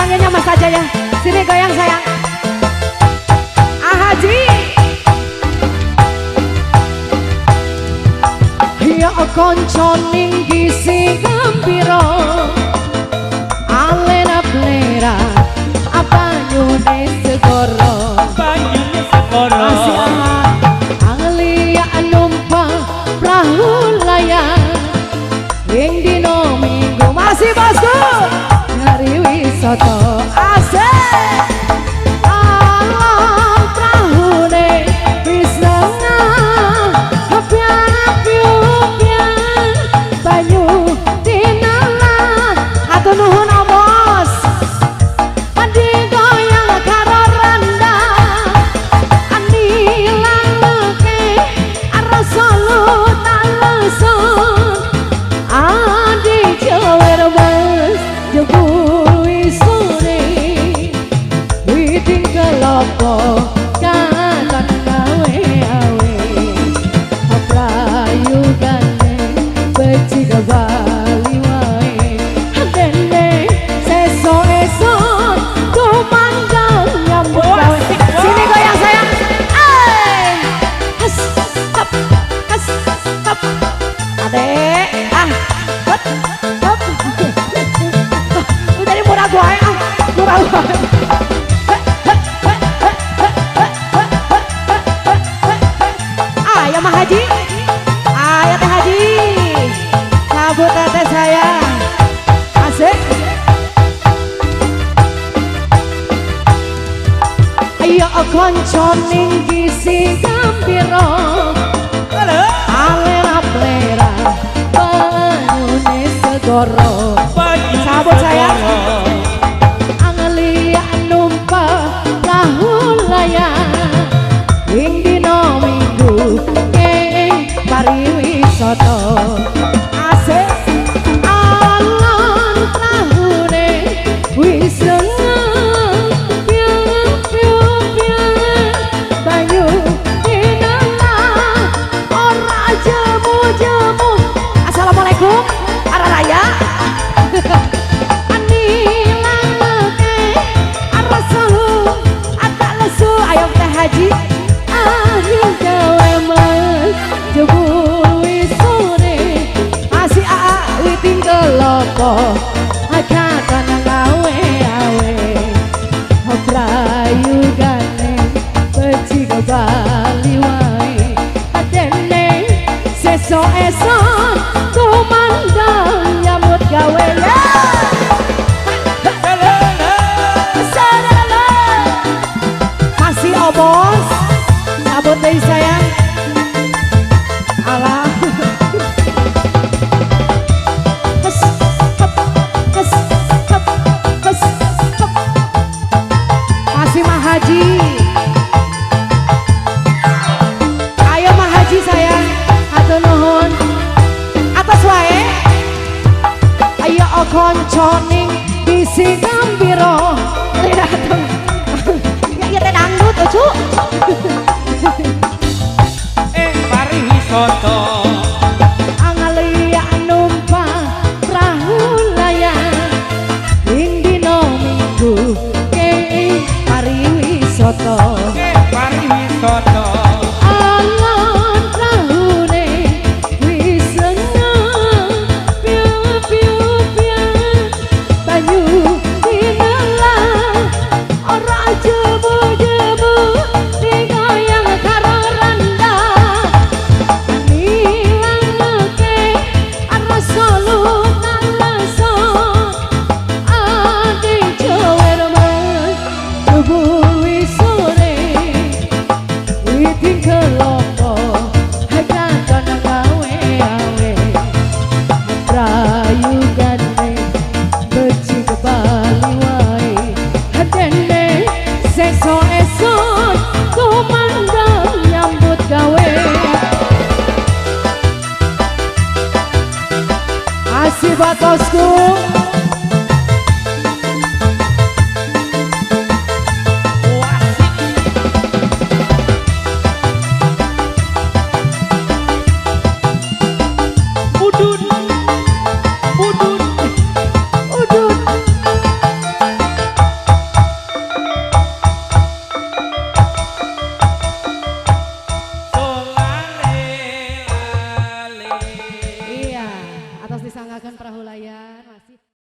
panggilnya Mas aja ya. Sini goyang sayang. Ah Haji. Ya konco ning gisi gembira alena plera apa nyune segoro banyune segoro anglia numpang perahu layar ing dino minggu masih bosku nyari wisata asik alam prahune wis lengah pian-pian banyu dinala atur nuhun bos andi goyang karo randa andi langke arasa lutan leson andi jawer bos jebul wisune witing kelopo katon gawe awe aprayugane beci kebali wae dene sesuk-esuk kumandang nyambut gawe sini goyang sayang has hop has hop adek hop hop udah dari murah gua ya murah gua ayo Mah Haji ayo Teh Haji kabut teteh saya asik ayo konco ning gisi gembira alera plera banyune segoro sabut saya anglia numpak perahu layar ing dino minggu ing pariwisata asik alon prahune wis lengah pian-pian banyu dinala ora jemu-jemu assalamualaikum arah raya andi langke arah selu atak lesu ayo Teh Haji akhir gawe mas jebul wisune masih witing kelopo akakan gawe awe prayugane beci kebali wae adene sesuk-esuk kumandang nyambut gawe ya masih obos nyambut dari sayang alah Hes, hop, hes, hop, hes, hop. Masih Mah Haji ayo Mah Haji sayang atur nuhun atas wae ayo konco ning bisi gembira lidah tuh ya teh dangdut ucu pariwisata anglia numpang perahu layar ing dino minggu ing pariwisata pariwisata alon prahune wis lengah pian-pian banyu dinala ora jemu-jemu digoyang karo randa langke arasa lutan leson adi jawer mas jebul wisune witing kelopo hakaton gawe awe prayugane beci kebali wae dene sesuk-esuk kumandang nyambut gawe asih batosku